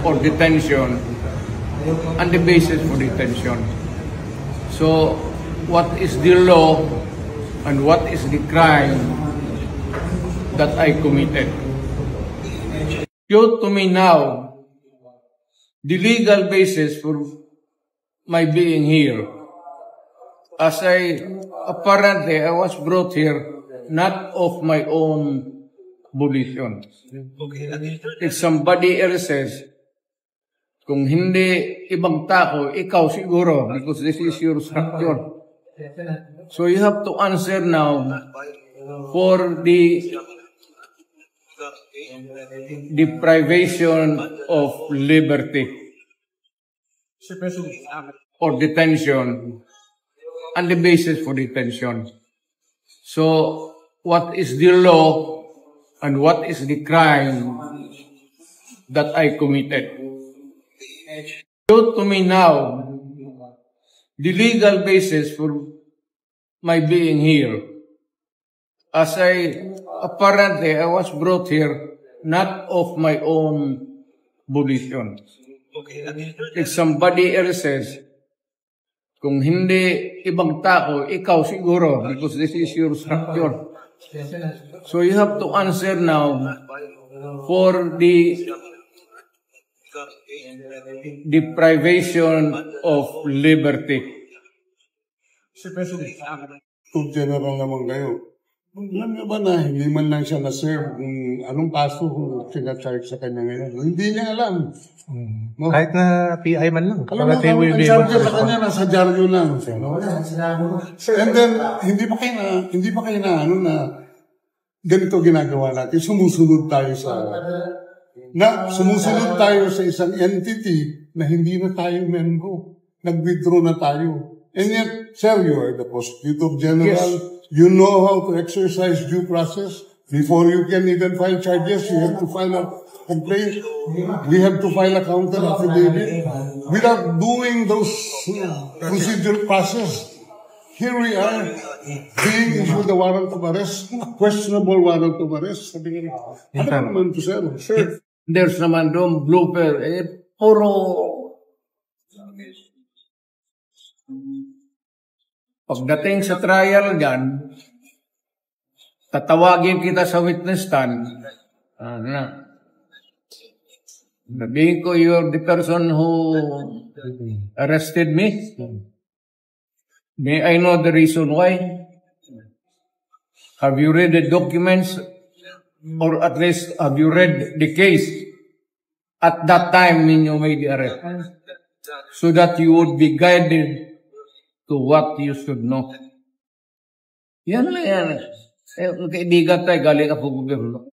or detention and the basis for detention. So, what is the law and what is the crime that I committed? Show to me now the legal basis for my being here. As apparently I was brought here not of my own volition. If somebody else says, kung hindi ibang tao, ikaw siguro, because this is your structure. So you have to answer now for the deprivation of liberty or detention and the basis for detention. So, what is the law and what is the crime that I committed? Show to me now the legal basis for my being here. As apparently I was brought here not of my own volition. If somebody else says, kung hindi ibang tao, ikaw siguro, because this is your structure. So you have to answer now for the deprivation of liberty. General naman kayo. Alam niyo ba na hindi man lang siya na-serve kung anong kaso kung sinacharge sa kanya ngayon? Hindi niya alam. No? Kahit na PI man lang. Alam mo, ang charge sa kanya nasa dyaryo lang. No? And then, hindi pa kayo na ganito ginagawa natin. Sumusunod tayo sa isang entity na hindi na tayo member. Nag-withdraw na tayo. And yet, sir, you are the Prosecutor General. Yes. You know how to exercise due process. Before you can even file charges, you have to file a complaint. We have to file a counter affidavit. Without doing those procedural process, here we are, being issued a warrant of arrest, questionable warrant of arrest. Ano naman to, sir? Sir, there's naman doon blooper. Puro pagdating sa trial dyan, tatawagin kita sa witness stand. Sabihin ko, you're the person who arrested me. May I know the reason why? Have you read the documents? Or at least, have you read the case at that time when you made the arrest? So that you would be guided to what you should know. Yan lang yan. Kaibigan tayo, galing ako gobyerno.